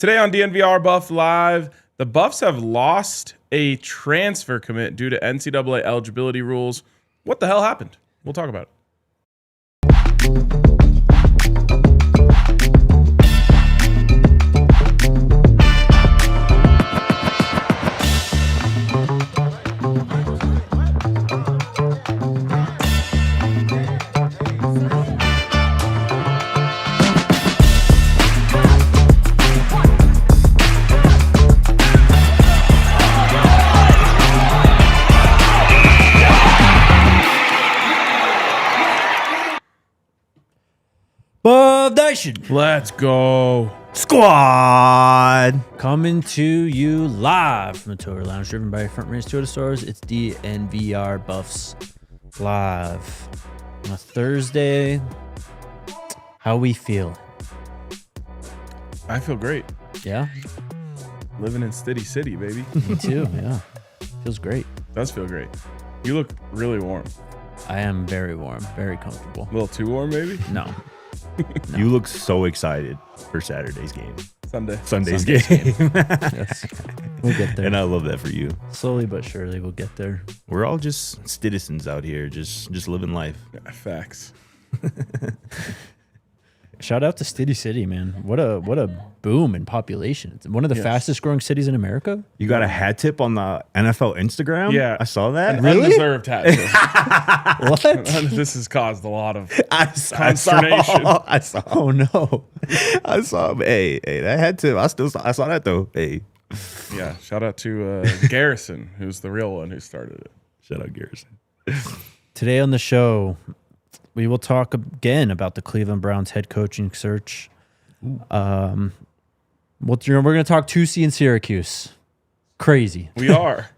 Today on DNVR Buff Live, the Buffs have lost a transfer commit due to NCAA eligibility rules. What the hell happened? We'll talk about it. Buff Nation. Let's go. Squad. Coming to you live from the Toyota Lounge, driven by your front range Toyota stores. It's DNVR Buffs Live. On a Thursday, how we feeling? I feel great. Yeah? Living in Stitty City, baby. Me too, yeah. Feels great. Does feel great. You look really warm. I am very warm, very comfortable. A little too warm, maybe? No. You look so excited for Saturday's game. Sunday's game. Yes. We'll get there. And I love that for you. Slowly but surely we'll get there. We're all just citizens out here, just living life. Yeah, facts. Shout out to Stitty City, man. What a boom in population. It's one of the fastest growing cities in America. You got a hat tip on the NFL Instagram? Yeah. I saw that. An undeserved hat tip. What? This has caused a lot of consternation. I saw. Oh no. I saw. Hey, that hat tip. I saw that though. Hey. Yeah, shout out to Garrison, who's the real one who started it. Shout out Garrison. Today on the show, we will talk again about the Cleveland Browns head coaching search. We're going to talk Toosii and Syracuse. Crazy. We are.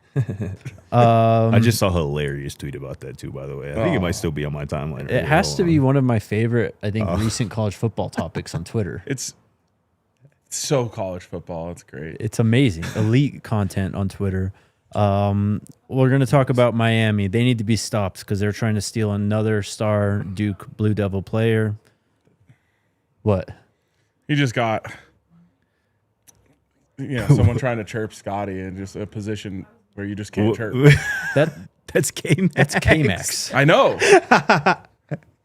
I just saw a hilarious tweet about that too, by the way. I think it might still be on my timeline. It has to be one of my favorite, I think, recent college football topics on Twitter. It's so college football. It's great. It's amazing. Elite content on Twitter. We're going to talk about Miami. They need to be stopped because they're trying to steal another star Duke Blue Devil player. What? He just got, someone trying to chirp Scotty in just a position where you just can't chirp. That's K-Max. That's K-Max. I know.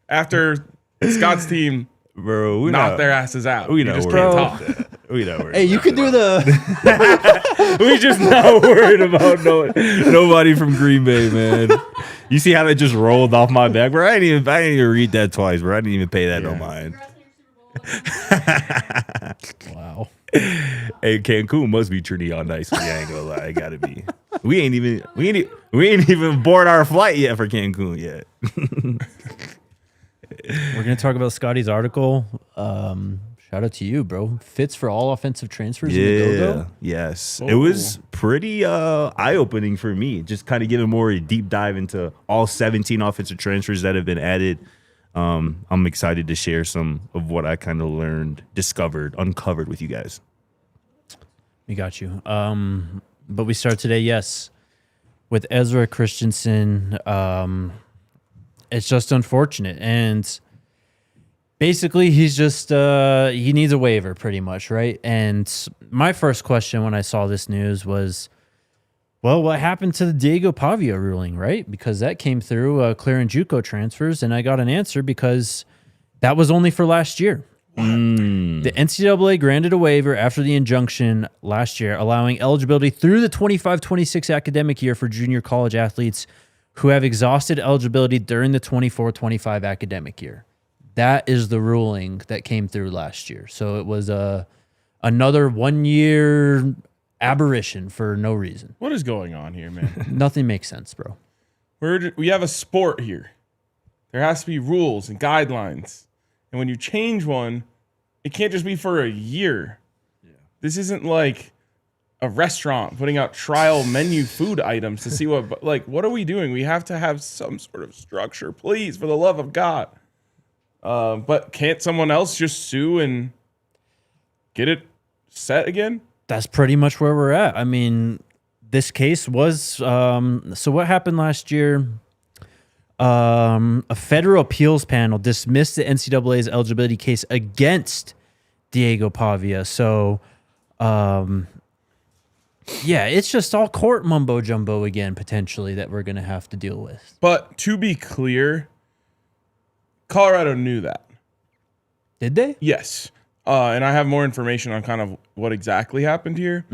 After Scott's team knocked their asses out, we you just bro. can't talk. We not worried. Hey, you can do the... We just not worried about nobody from Green Bay, man. You see how that just rolled off my back, bro? I didn't even read that twice, bro. I didn't even pay that no mind. Wow. Hey, Cancun must be treating y'all nicely. I ain't gonna lie, it gotta be. We ain't even board our flight yet for Cancun yet. We're going to talk about Scotty's article. Shout out to you, bro. Fits for all offensive transfers in the go-go? Yes. Oh. It was pretty eye-opening for me, just kind of giving more a deep dive into all 17 offensive transfers that have been added. I'm excited to share some of what I kind of learned, uncovered with you guys. We got you. But we start today, yes, with Ezra Christensen. It's just unfortunate. And basically, he's just, he needs a waiver pretty much, right? And my first question when I saw this news was, well, what happened to the Diego Pavia ruling, right? Because that came through clearing JUCO transfers, and I got an answer because that was only for last year. The NCAA granted a waiver after the injunction last year, allowing eligibility through the 25-26 academic year for junior college athletes who have exhausted eligibility during the 24-25 academic year. That is the ruling that came through last year. So it was another 1 year aberration for no reason. What is going on here, man? Nothing makes sense, bro. We have a sport here. There has to be rules and guidelines. And when you change one, it can't just be for a year. Yeah. This isn't like a restaurant putting out trial menu food items to see what are we doing? We have to have some sort of structure, please, for the love of God. But can't someone else just sue and get it set again? That's pretty much where we're at. I mean, this case was, so what happened last year? A federal appeals panel dismissed the NCAA's eligibility case against Diego Pavia. So Yeah, it's just all court mumbo jumbo again, potentially, that we're going to have to deal with. But to be clear, Colorado knew that. Did they? Yes. And I have more information on kind of what exactly happened here.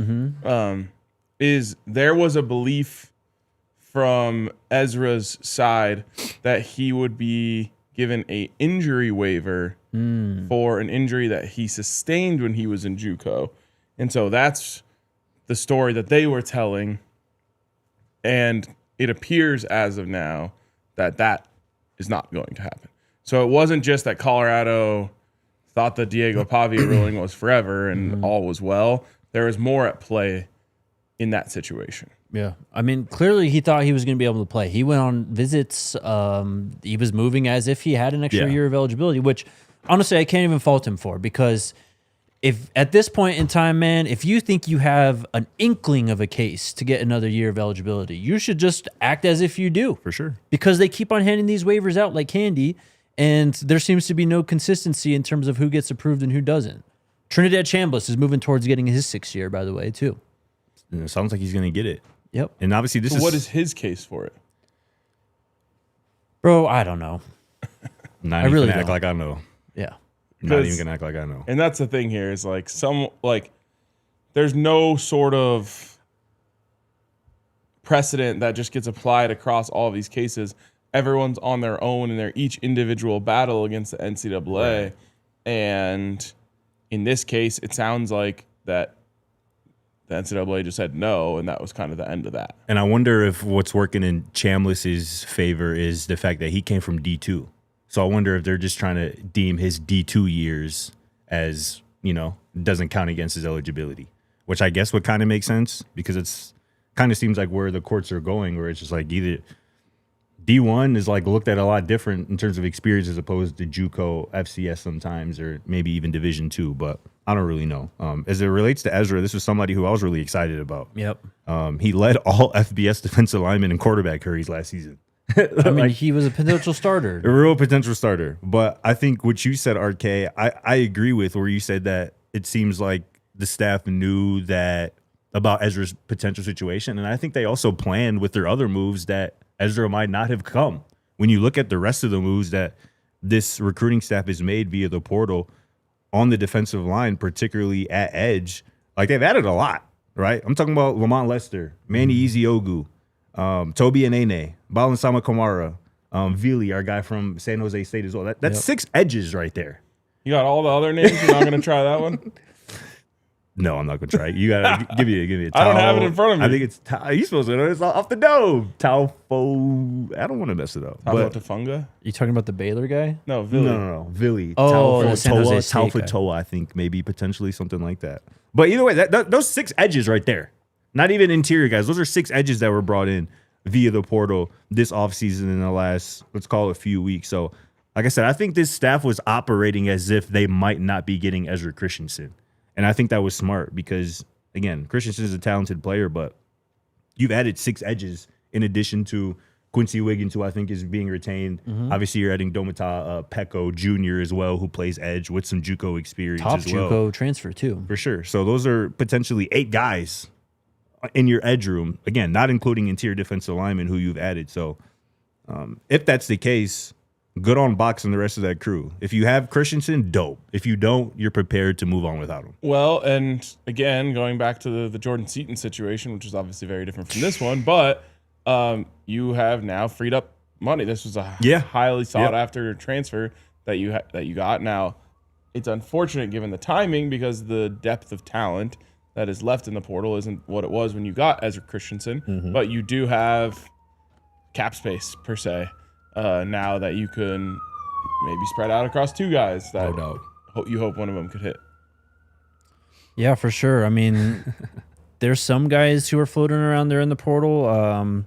Is there was a belief from Ezra's side that he would be given a injury waiver for an injury that he sustained when he was in JUCO. And so that's the story that they were telling. And it appears as of now that that is not going to happen. So it wasn't just that Colorado thought the Diego Pavia ruling was forever and all was well. There was more at play in that situation. Yeah. I mean, clearly he thought he was going to be able to play. He went on visits. He was moving as if he had an extra year of eligibility, which honestly I can't even fault him for, because if at this point in time, man, if you think you have an inkling of a case to get another year of eligibility, you should just act as if you do. For sure. Because they keep on handing these waivers out like candy, and there seems to be no consistency in terms of who gets approved and who doesn't. Trinidad Chambliss is moving towards getting his 6th year, by the way, too. And it sounds like he's going to get it. Yep. And obviously this So what is his case for it? Bro, I don't know. Not I even really gonna act don't. like I know. Yeah. Not Because- even gonna act like I know. And that's the thing here is there's no sort of precedent that just gets applied across all of these cases. Everyone's on their own in their each individual battle against the NCAA. Right. And in this case, it sounds like that the NCAA just said no, and that was kind of the end of that. And I wonder if what's working in Chambliss's favor is the fact that he came from D2. So I wonder if they're just trying to deem his D2 years as, doesn't count against his eligibility, which I guess would kind of make sense, because it's kind of seems like where the courts are going, where it's just like either D1 is like looked at a lot different in terms of experience as opposed to JUCO, FCS sometimes, or maybe even Division 2, but I don't really know. As it relates to Ezra, this was somebody who I was really excited about. Yep. He led all FBS defensive linemen and quarterback hurries last season. I mean, he was a potential starter. A real potential starter. But I think what you said, RK, I agree with, where you said that it seems like the staff knew that about Ezra's potential situation. And I think they also planned with their other moves that Ezra might not have come. When you look at the rest of the moves that this recruiting staff has made via the portal on the defensive line, particularly at edge, like they've added a lot, right? I'm talking about Lamont Lester, Manny Iziogu, Toby Anene, Balansama Kamara, Vili, our guy from San Jose State as well. That's 6 edges right there. You got all the other names? You're not going to try that one? No, I'm not gonna try it. You gotta give me a I don't have it in front of me. I think it's you supposed to know. It's off the dome. Taufo. I don't want to mess it up. How But about Tafunga? You talking about the Baylor guy? No, Vili. no. Vili. Oh, the San Jose State guy. Taufatoa, I think maybe potentially something like that. But either way, those 6 edges right there. Not even interior guys. Those are 6 edges that were brought in via the portal this offseason in the last, let's call it, a few weeks. So, like I said, I think this staff was operating as if they might not be getting Ezra Christensen. And I think that was smart because, again, Christensen is a talented player, but you've added 6 edges in addition to Quincy Wiggins, who I think is being retained. Obviously, you're adding Domata Pecco Jr. as well, who plays edge with some JUCO experience Top as well. JUCO transfer, too. For sure. So those are potentially 8 guys in your edge room. Again, not including interior defensive linemen who you've added. So if that's the case, good on Box and the rest of that crew. If you have Christensen, dope. If you don't, you're prepared to move on without him. Well, and again, going back to the Jordan Seaton situation, which is obviously very different from this one, but you have now freed up money. This was a highly sought after transfer that you got. Now, it's unfortunate given the timing because the depth of talent that is left in the portal isn't what it was when you got Ezra Christensen, but you do have cap space per se. Now that you can maybe spread out across 2 guys that you hope one of them could hit. Yeah, for sure. I mean, there's some guys who are floating around there in the portal.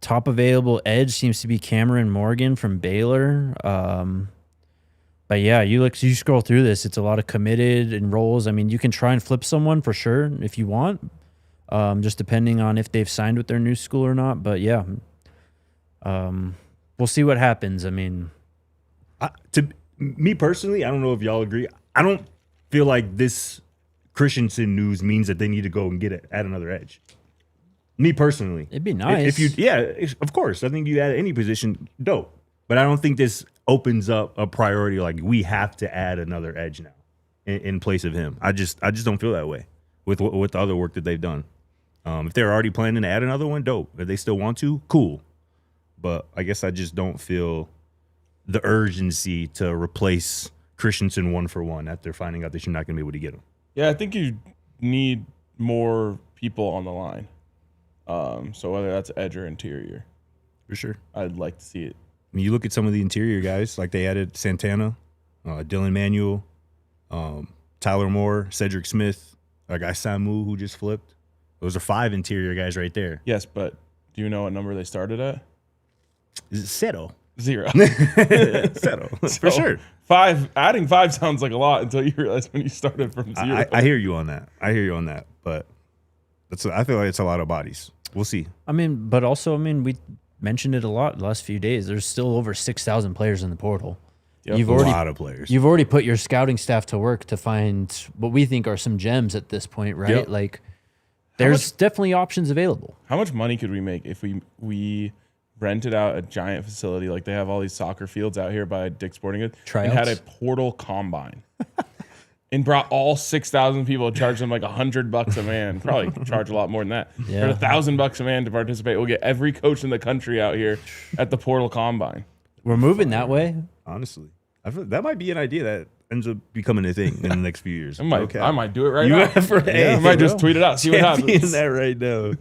Top available edge seems to be Cameron Morgan from Baylor. But yeah, you scroll through this, it's a lot of committed and roles. I mean, you can try and flip someone for sure if you want, just depending on if they've signed with their new school or not. But yeah, we'll see what happens. I mean, to me personally, I don't know if y'all agree. I don't feel like this Christensen news means that they need to go and add another edge. Me personally, It'd be nice. Of course. I think you add any position, dope. But I don't think this opens up a priority like we have to add another edge now in place of him. I just don't feel that way with the other work that they've done. If they're already planning to add another one, dope. If they still want to, cool. But I guess I just don't feel the urgency to replace Christensen 1-for-1 after finding out that you're not going to be able to get him. Yeah, I think you need more people on the line. So whether that's edge or interior, For sure. I'd like to see it. I mean, you look at some of the interior guys, like they added Santana, Dylan Manuel, Tyler Moore, Cedric Smith, our guy Samu who just flipped. Those are 5 interior guys right there. Yes, but do you know what number they started at? Is it Seto? 0. Seto, for sure. 5. Adding 5 sounds like a lot until you realize when you started from 0. I hear you on that. But I feel like it's a lot of bodies. We'll see. I mean, but also, we mentioned it a lot the last few days. There's still over 6,000 players in the portal. Yep. A lot of players. You've already put your scouting staff to work to find what we think are some gems at this point, right? Yep. Like, there's definitely options available. How much money could we make if we rented out a giant facility like they have all these soccer fields out here by Dick's Sporting Goods and had a portal combine and brought all 6,000 people, charged them like $100 a man, probably charge a lot more than that. Yeah. For $1,000 a man to participate, we'll get every coach in the country out here at the portal combine. We're moving that way. Honestly, I feel that might be an idea that ends up becoming a thing in the next few years. I might do it right now. I might just tweet it out, see what happens. That right now.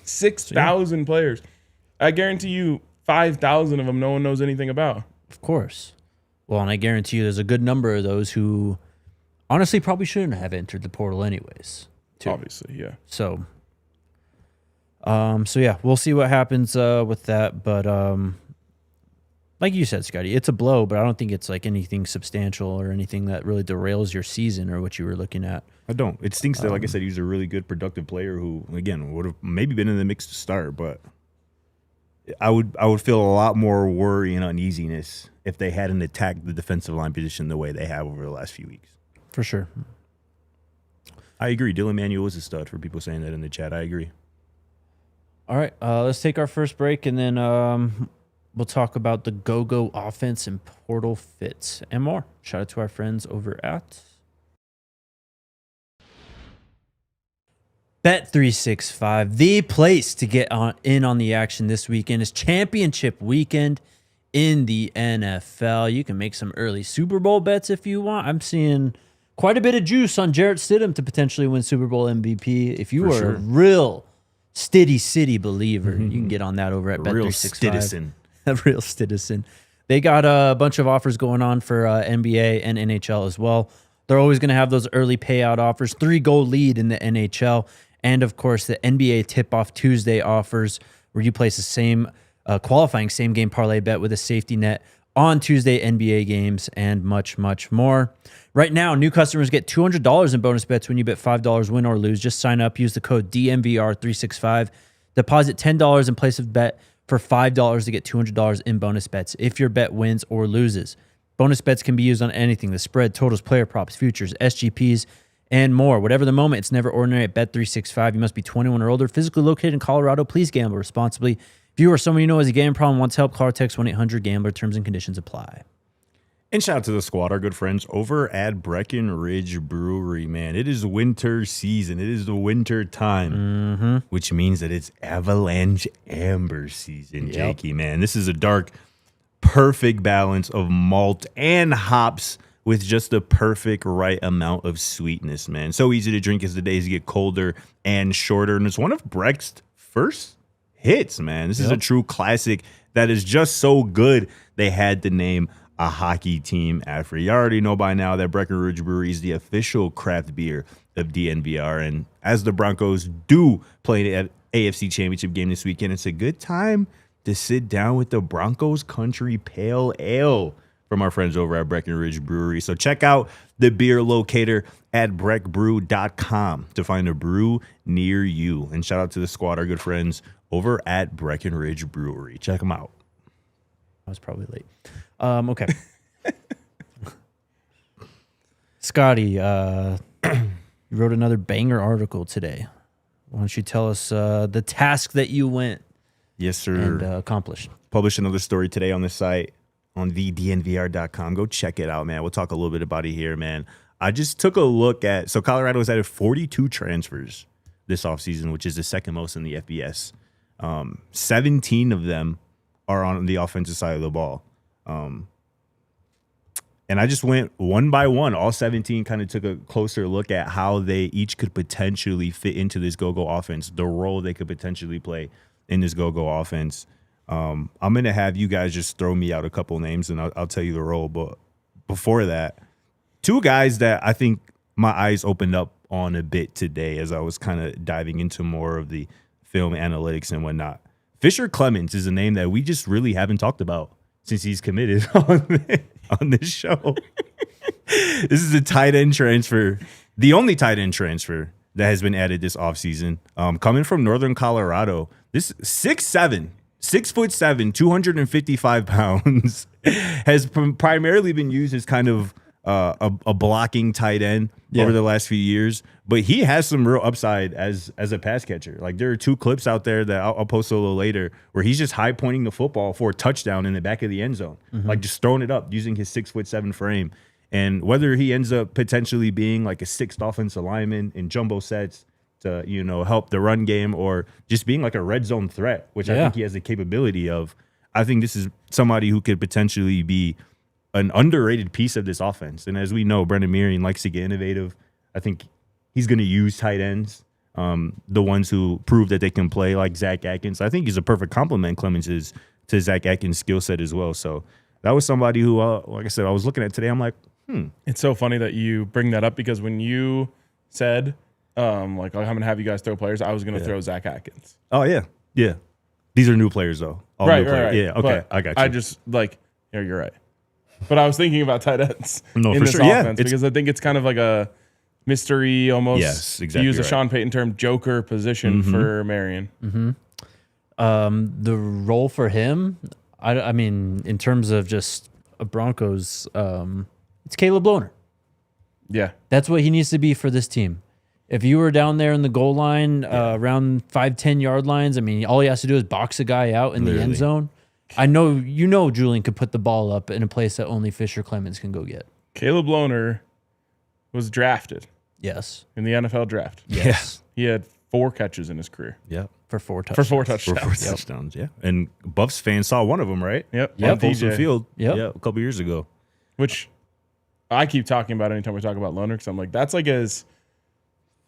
6,000 players. I guarantee you 5,000 of them no one knows anything about. Of course. Well, and I guarantee you there's a good number of those who honestly probably shouldn't have entered the portal anyways. Too. Obviously, yeah. So yeah, we'll see what happens with that. But like you said, Scotty, it's a blow, but I don't think it's like anything substantial or anything that really derails your season or what you were looking at. I don't. It stinks that, like I said, he's a really good, productive player who, again, would have maybe been in the mix to start, but I would feel a lot more worry and uneasiness if they hadn't attacked the defensive line position the way they have over the last few weeks. For sure. I agree. Dylan Manuel is a stud for people saying that in the chat. I agree. All right, let's take our first break, and then we'll talk about the go-go offense and portal fits and more. Shout out to our friends over at Bet365. The place to get in on the action this weekend is championship weekend in the NFL. You can make some early Super Bowl bets if you want. I'm seeing quite a bit of juice on Jarrett Stidham to potentially win Super Bowl MVP. If you are a real Stiddy City believer, you can get on that over at Bet365. Real Stidison. A real Stidison. They got a bunch of offers going on for NBA and NHL as well. They're always going to have those early payout offers, 3-goal lead in the NHL, and of course the NBA tip-off Tuesday offers where you place the same qualifying same-game parlay bet with a safety net on Tuesday NBA games and much, much more. Right now, new customers get $200 in bonus bets when you bet $5 win or lose. Just sign up, use the code DNVR365, deposit $10 in place of bet for $5 to get $200 in bonus bets if your bet wins or loses. Bonus bets can be used on anything: the spread, totals, player props, futures, SGPs, and more. Whatever the moment, it's never ordinary at Bet365. You must be 21 or older, physically located in Colorado. Please gamble responsibly. If you or someone you know has a gambling problem, wants help, call or text 1-800-GAMBLER. Terms and conditions apply. And shout out to the squad, our good friends over at Breckenridge Brewery, man. It is winter season. It is the winter time, which means that it's Avalanche Amber season, Jakey, man. This is a dark, perfect balance of malt and hops with just the perfect right amount of sweetness, man. So easy to drink as the days get colder and shorter. And it's one of Breck's first hits, man. This is a true classic that is just so good they had to name a hockey team after. You already know by now that Breckenridge Brewery is the official craft beer of DNVR. And as the Broncos do play an AFC Championship game this weekend, it's a good time to sit down with the Broncos Country Pale Ale from our friends over at Breckenridge Brewery. So check out the beer locator at breckbrew.com to find a brew near you. And shout out to the squad, our good friends over at Breckenridge Brewery. Check them out. I was probably late. Okay. Scotty, you wrote another banger article today. Why don't you tell us the task that you went Yes, sir. and accomplished? Published another story today on the site on DNVR.com. Go check it out, man. We'll talk a little bit about it here, man. I just took a look at, so Colorado's added 42 transfers this offseason, which is the second most in the FBS. 17 of them are on the offensive side of the ball. And I just went one by one. All 17 kind of took a closer look at how they each could potentially fit into this go-go offense, the role they could potentially play in this go-go offense. I'm going to have you guys just throw me out a couple names, and I'll tell you the role. But before that, two guys that I think my eyes opened up on a bit today as I was kind of diving into more of the film analytics and whatnot. Fisher Clemens is a name that we just really haven't talked about since he's committed on this show. This is a tight end transfer, the only tight end transfer that has been added this offseason. Coming from Northern Colorado, this 6'7", 6'7", 255 pounds, has primarily been used as kind of a blocking tight end over the last few years, but he has some real upside as a pass catcher. Like, there are two clips out there that I'll post a little later where he's just high pointing the football for a touchdown in the back of the end zone, like just throwing it up using his 6'7" frame. And whether he ends up potentially being like a sixth offensive lineman in jumbo sets to, help the run game, or just being like a red zone threat, which I think he has the capability of, I think this is somebody who could potentially be an underrated piece of this offense. And as we know, Brendan Marion likes to get innovative. I think he's going to use tight ends, the ones who prove that they can play, like Zach Atkins. I think he's a perfect complement, Clemens is, to Zach Atkins' skill set as well. So that was somebody who, like I said, I was looking at today. I'm like, It's so funny that you bring that up, because when you said, I'm going to have you guys throw players, I was going to throw Zach Atkins. oh, yeah. Yeah. These are new players, though. All new players. Right. Yeah, okay. But I got you. I just, you're right. But I was thinking about tight ends No, in for this sure. Yeah, offense, because I think it's kind of like a mystery, almost. Yes, To exactly use a right. Sean Payton term, joker position for Marion. The role for him, I mean, in terms of just a Broncos, it's Caleb Lohner. Yeah. That's what he needs to be for this team. If you were down there in the goal line, around 5-10 yard lines, I mean, all he has to do is box a guy out in the end zone. I know Julian could put the ball up in a place that only Fisher Clemens can go get. Caleb Lohner was drafted Yes. in the NFL draft. Yes. He had 4 catches in his career. Yep. For 4 touchdowns. For 4 For touchdowns. 4 touchdowns, yeah. And Buffs fans saw one of them, right? Yep. On Folsom DJ. Field. Yep. Yeah, a couple years ago. Which I keep talking about anytime we talk about Lohner, because I'm like, that's like as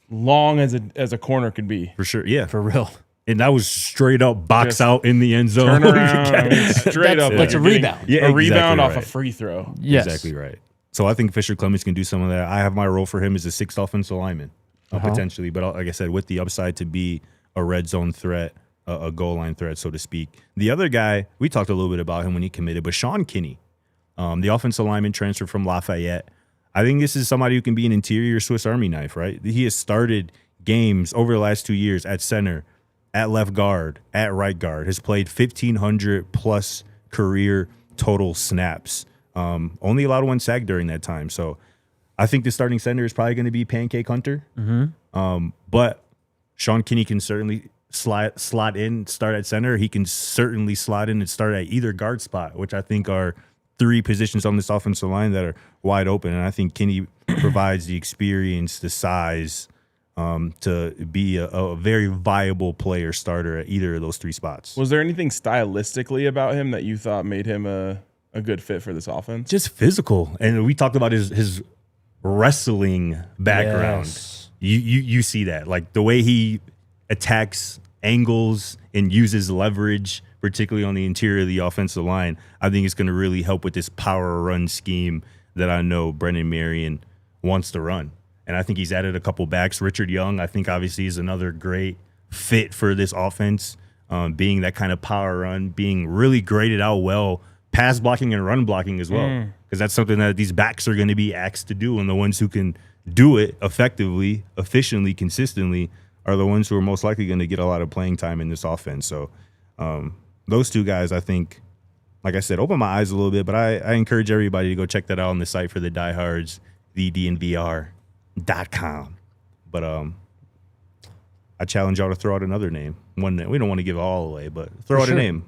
long as a corner could be. For sure, yeah. For real. And that was straight up box Just out in the end zone. Turn around, I mean, straight up. That's you're a getting rebound. Yeah, a rebound exactly off a right. free throw. Yes. Exactly right. So I think Fisher Clemens can do some of that. I have my role for him as a sixth offensive lineman, potentially. But like I said, with the upside to be a red zone threat, a goal line threat, so to speak. The other guy, we talked a little bit about him when he committed, but Sean Kinney, the offensive lineman transfer from Lafayette. I think this is somebody who can be an interior Swiss Army knife, right? He has started games over the last 2 years at center, at left guard, at right guard, has played 1,500 plus career total snaps. Only allowed 1 sack during that time. So I think the starting center is probably going to be Pancake Hunter. But Sean Kinney can certainly slot in, start at center. He can certainly slot in and start at either guard spot, which I think are 3 positions on this offensive line that are wide open. And I think Kinney provides the experience, the size, to be a very viable player starter at either of those 3 spots. Was there anything stylistically about him that you thought made him a good fit for this offense? Just physical. And we talked about his wrestling background. Yes. You see that. Like the way he attacks angles and uses leverage, particularly on the interior of the offensive line, I think it's going to really help with this power run scheme that I know Brendan Marion wants to run. And I think he's added a couple backs. Richard Young, I think, obviously is another great fit for this offense, being that kind of power run, being really graded out well, pass blocking and run blocking as well, because that's something that these backs are going to be asked to do, and the ones who can do it effectively, efficiently, consistently are the ones who are most likely going to get a lot of playing time in this offense. So those 2 guys, I think, like I said, open my eyes a little bit, but I encourage everybody to go check that out on the site for the diehards. the DNVR.com. But I challenge y'all to throw out another name. One that we don't want to give it all away, but throw out a name.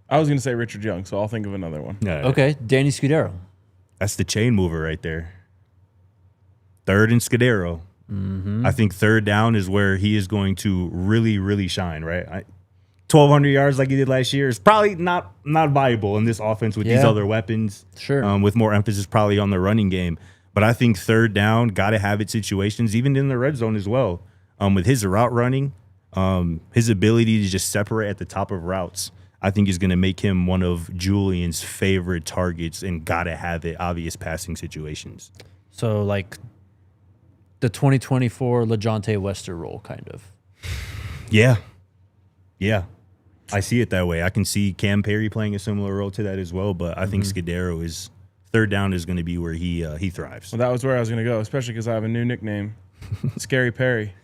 I was going to say Richard Young, so I'll think of another one. Yeah. Okay, Danny Scudero. That's the chain mover right there. Third and Scudero. I think third down is where he is going to really, really shine, right? 1,200 yards like he did last year is probably not viable in this offense with these other weapons. Sure. With more emphasis probably on the running game. But I think third down, got to have it situations, even in the red zone as well. With his route running, his ability to just separate at the top of routes, I think is going to make him one of Julian's favorite targets and got to have it obvious passing situations. So, like, the 2024 LeJontay Wester role, kind of. Yeah. I see it that way. I can see Cam Perry playing a similar role to that as well, but I think Scudero is third down is going to be where he thrives. Well, that was where I was going to go, especially because I have a new nickname, Scary Perry.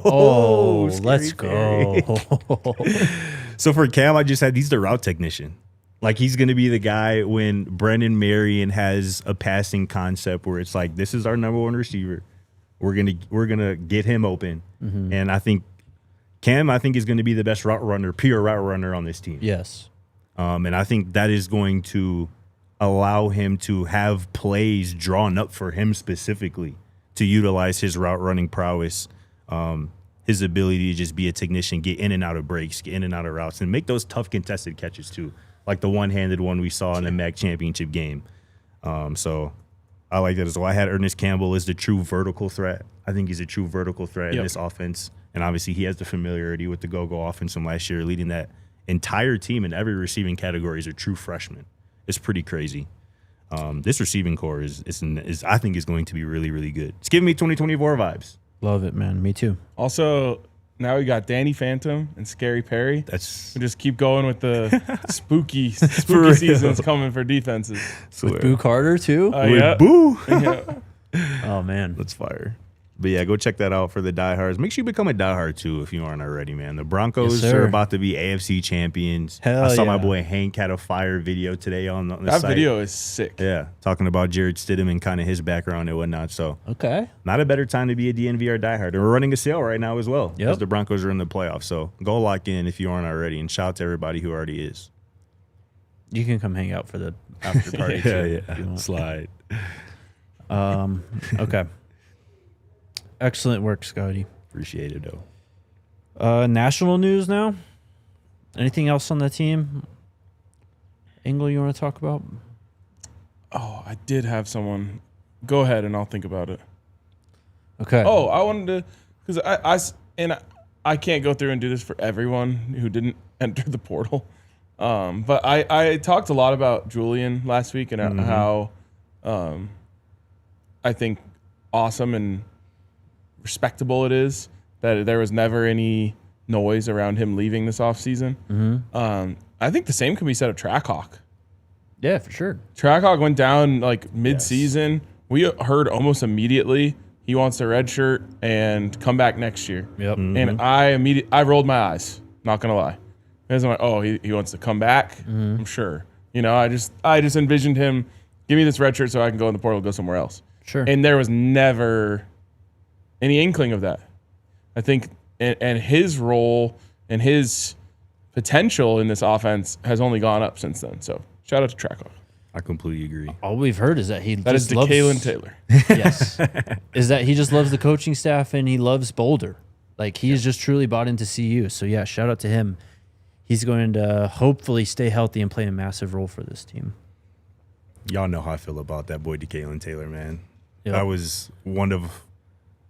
Oh, let's go. So for Cam, I just had he's the route technician. Like he's going to be the guy when Brendan Marion has a passing concept where it's like, this is our number one receiver. We're gonna get him open, and I think Cam is going to be the best pure route runner on this team. Yes, and I think that is going to allow him to have plays drawn up for him specifically to utilize his route running prowess, his ability to just be a technician, get in and out of breaks, get in and out of routes, and make those tough contested catches too, like the one-handed one we saw in the MAC championship game. So I like that as well. I had Ernest Campbell as the true vertical threat. I think he's a true vertical threat in this offense. And obviously he has the familiarity with the go-go offense from last year, leading that entire team in every receiving category as a true freshman. It's pretty crazy. This receiving core is I think is going to be really, really good. It's giving me 2024 vibes. love it, man. Me too. Also, now we got Danny Phantom and Scary Perry. That's We just keep going with the spooky seasons coming for defenses. With Boo Carter too. Yeah. Boo. Yeah. Oh man, That's fire. But yeah, go check that out for the diehards. Make sure you become a diehard too if you aren't already, man. The Broncos Yes, are sir. about to be AFC champions. Hell I saw my yeah. boy Hank had a fire video today on the That site. video is sick. Yeah, talking about Jared Stidham and kind of his background and whatnot. So okay. not a better time to be a DNVR diehard. And we're running a sale right now as well Yep. as the Broncos are in the playoffs. So go lock in if you aren't already. And shout out to everybody who already is. You can come hang out for the after party too. if you want. Slide. Okay. Excellent work, Scotty. Appreciate it, though. National news now. Anything else on the team? Engel, you want to talk about? Oh, I did have someone. Go ahead and I'll think about it. Okay. Oh, I wanted to, because I can't go through and do this for everyone who didn't enter the portal. But I talked a lot about Julian last week and how I think awesome and respectable it is that there was never any noise around him leaving this offseason. I think the same can be said of Trackhawk. Yeah, for sure. Trackhawk went down like mid-season. We heard almost immediately he wants a red shirt and come back next year. Yep. And I rolled my eyes, not gonna lie. Because I'm like, oh, he wants to come back. I'm sure. You know, I just envisioned him, give me this red shirt so I can go in the portal and go somewhere else. Sure. And there was never any inkling of that. I think, and his role and his potential in this offense has only gone up since then. So shout out to Trackhawk. I completely agree. All we've heard is that he That is just loves DeKalen Taylor. Yes. Is that he just loves the coaching staff and he loves Boulder. Like he's just truly bought into CU. So yeah, shout out to him. He's going to hopefully stay healthy and play a massive role for this team. Y'all know how I feel about that boy DeKalen Taylor, man. Yep. That was one of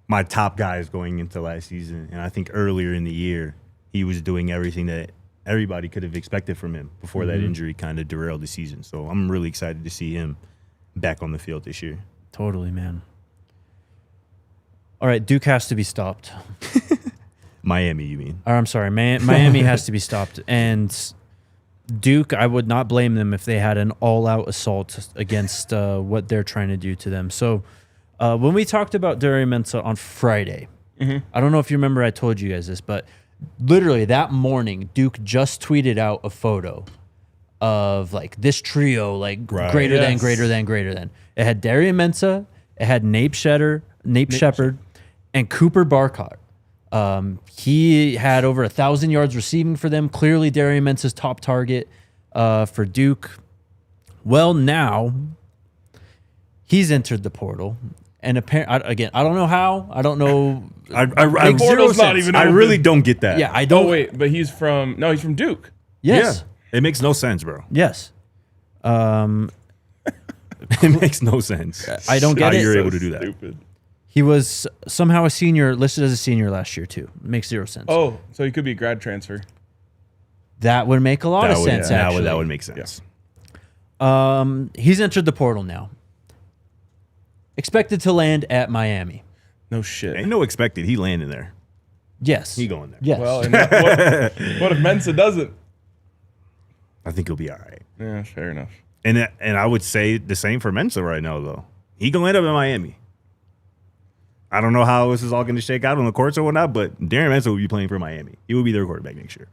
my top guys going into last season. And I think earlier in the year, he was doing everything that everybody could have expected from him before that injury kind of derailed the season. So I'm really excited to see him back on the field this year. Totally, man. All right, Duke has to be stopped. Miami, you mean? Or I'm sorry, Miami has to be stopped. And Duke, I would not blame them if they had an all-out assault against what they're trying to do to them. So when we talked about Darian Mensah on Friday, I don't know if you remember I told you guys this, but literally that morning, Duke just tweeted out a photo of like this trio, like Right. greater than, Yes. greater than, greater than. It had Darian Mensah, it It had Nate Shedeur, and Cooper Barcott. He had over 1,000 yards receiving for them. Clearly, Darian Mentz's top target for Duke. Well, now he's entered the portal, and apparently, again, I don't know how. I don't know. I portal's not even I open. really don't get that. Yeah, I don't. Oh wait, but he's from Duke. Yes. Yeah. It makes no sense, bro. Yes. It makes no sense. I don't get how it. you're So able to do that. stupid. He was somehow a senior, listed as a senior last year too. Makes zero sense. Oh, so he could be a grad transfer. That would make a lot of sense. Actually, that would make sense. He's entered the portal now. Expected to land at Miami. No shit. Ain't no expected. He landing there. Yes. He going there. Yes. Well, and what if Mensa doesn't? I think he'll be all right. Yeah, fair enough. And I would say the same for Mensa right now, though. He going to end up in Miami. I don't know how this is all going to shake out on the courts or whatnot, but Darren Mensa will be playing for Miami. He will be their quarterback next year.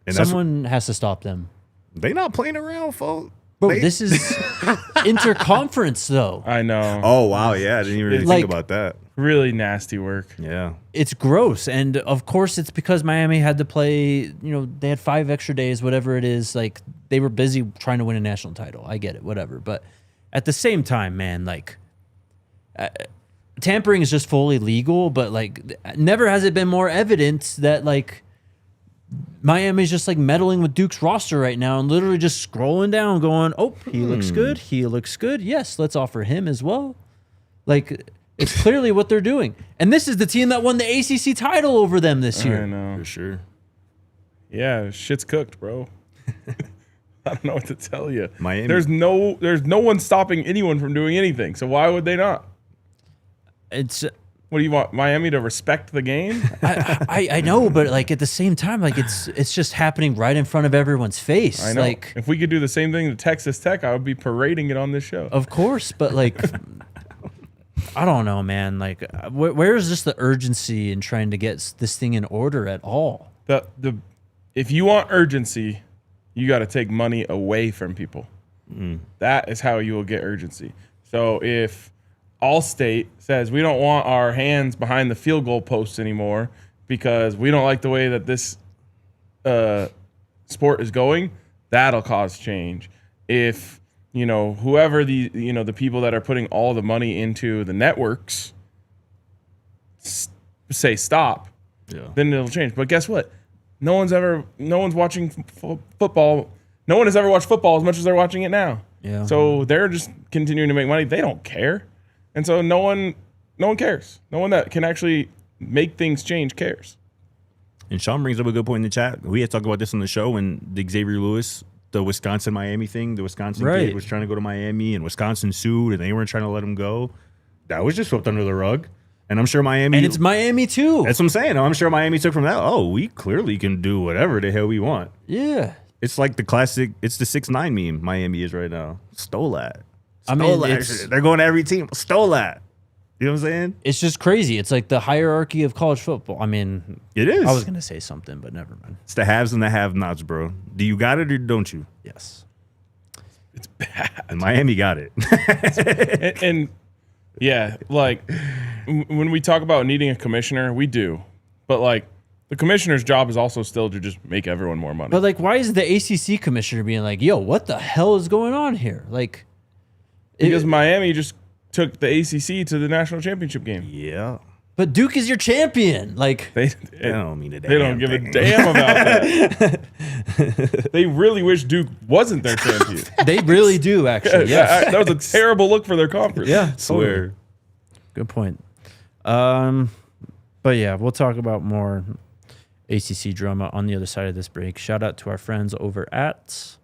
And Someone has to stop them. they not playing around, folks. Bro, this is interconference, though. I know. Oh, wow. Yeah, I didn't even really Like- think about that. Really nasty work. Yeah. It's gross. And, of course, it's because Miami had to play, they had 5 extra days, whatever it is. Like, they were busy trying to win a national title. I get it, whatever. But at the same time, man, like, tampering is just fully legal, but, like, never has it been more evident that, like, Miami's just like meddling with Duke's roster right now and literally just scrolling down going, oh, he looks good. He looks good. Yes, let's offer him as well. Like, it's clearly what they're doing. And this is the team that won the ACC title over them this I year. know. For sure. Yeah, shit's cooked, bro. I don't know what to tell you. Miami. There's no one stopping anyone from doing anything. So why would they not? It's What do you want, Miami to respect the game? I know, but like at the same time, like it's just happening right in front of everyone's face. I know. Like, If we could do the same thing to Texas Tech, I would be parading it on this show. of course, but like, I don't know, man. Like, where is just the urgency in trying to get this thing in order at all? If you want urgency, you got to take money away from people. That is how you will get urgency. So if Allstate says we don't want our hands behind the field goal posts anymore because we don't like the way that this sport is going, that'll cause change. If whoever the people that are putting all the money into the networks say stop, then it'll change. But guess what? No one's watching football. No one has ever watched football as much as they're watching it now. Yeah. So they're just continuing to make money. They don't care. And so no one cares. No one that can actually make things change cares. And Sean brings up a good point in the chat. We had talked about this on the show when the Xavier Lewis, the Wisconsin-Miami thing, the Wisconsin kid was trying to go to Miami and Wisconsin sued and they weren't trying to let him go. That was just swept under the rug. And I'm sure Miami... And it's Miami too. That's what I'm saying. I'm sure Miami took from that, oh, we clearly can do whatever the hell we want. Yeah. It's like the classic, it's the 6ix9ine meme Miami is right now. Stole that. I mean, They're going to every team. Stole that. You know what I'm saying? It's just crazy. It's like the hierarchy of college football. I mean, It is. I was going to say something, but never mind. It's the haves and the have-nots, bro. Do you got it or don't you? Yes. It's bad. And Miami got it. and yeah, like when we talk about needing a commissioner, we do. But like the commissioner's job is also still to just make everyone more money. But like, why is the ACC commissioner being like, yo, what the hell is going on here? Like, because Miami just took the ACC to the national championship game. Yeah. but Duke is your champion. Like, I don't mean a damn They don't give a thing. damn about that. They really wish Duke wasn't their champion. they really do, actually. Yes. That was a terrible look for their conference. Yeah. Swear. Good point. But yeah, we'll talk about more ACC drama on the other side of this break. Shout out to our friends over at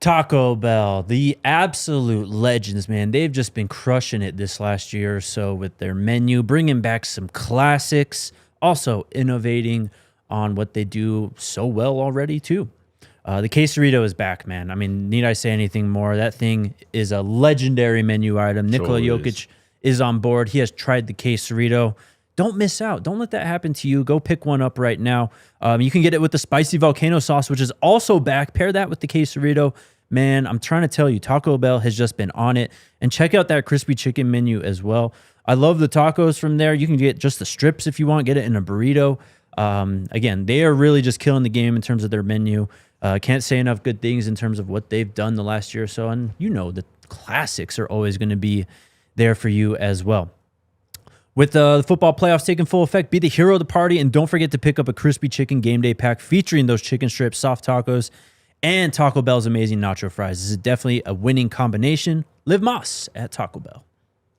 Taco Bell, the absolute legends, man. They've just been crushing it this last year or so with their menu, bringing back some classics, also innovating on what they do so well already, too. The quesarito is back, man. I mean, need I say anything more? That thing is a legendary menu item. Nikola Jokic is on board. He has tried the quesarito. Don't miss out. Don't let that happen to you. Go pick one up right now. You can get it with the spicy volcano sauce, which is also back. Pair that with the quesarito. Man, I'm trying to tell you, Taco Bell has just been on it. And check out that crispy chicken menu as well. I love the tacos from there. You can get just the strips if you want, get it in a burrito. Again, they are really just killing the game in terms of their menu. Can't say enough good things in terms of what they've done the last year or so. And you know, the classics are always going to be there for you as well. With the football playoffs taking full effect, be the hero of the party, and don't forget to pick up a crispy chicken game day pack featuring those chicken strips, soft tacos, and Taco Bell's amazing nacho fries. This is definitely a winning combination. Live Moss at Taco Bell.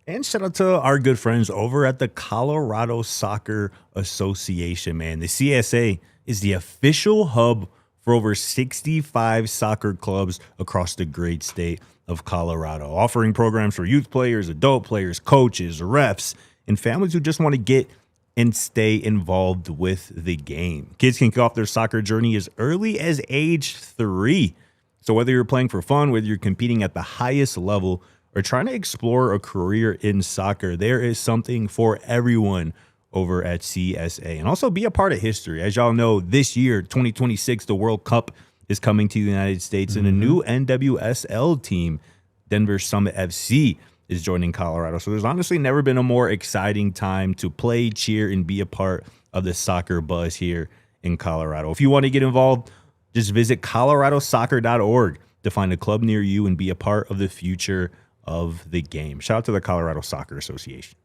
And shout out to our good friends over at the Colorado Soccer Association, man. The CSA is the official hub for over 65 soccer clubs across the great state of Colorado, offering programs for youth players, adult players, coaches, refs, and families who just want to get and stay involved with the game. Kids can kick off their soccer journey as early as age 3. So whether you're playing for fun, whether you're competing at the highest level, or trying to explore a career in soccer, there is something for everyone over at CSA. And also be a part of history. As y'all know, this year, 2026, the World Cup is coming to the United States, and a new NWSL team, Denver Summit FC, is joining Colorado. So there's honestly never been a more exciting time to play, cheer, and be a part of the soccer buzz here in Colorado. If you want to get involved, just visit coloradosoccer.org to find a club near you and be a part of the future of the game. Shout out to the Colorado Soccer Association.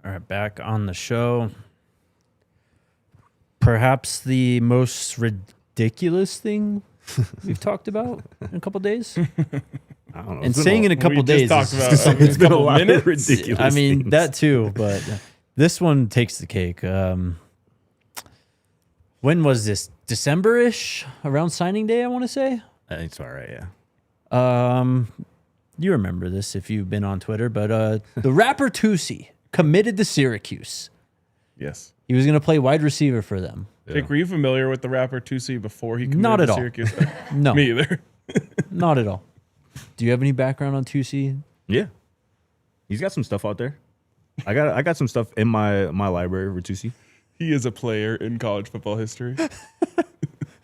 All right, back on the show. Perhaps the most ridiculous thing we've talked about in a couple days. I don't know. And saying in a couple days, It's been a lot of ridiculous I mean, things. that too, but this one takes the cake. When was this? December-ish? Around signing day, I want to say? I think it's all right, yeah. You remember this if you've been on Twitter, but the rapper Toosii committed to Syracuse. Yes. He was going to play wide receiver for them. Jake, were you familiar with the rapper Toosii before he committed Not at to all. Syracuse? No. Me either. Not at all. Do you have any background on Toosii? Yeah. He's got some stuff out there. I got some stuff in my library for Toosii. He is a player in college football history.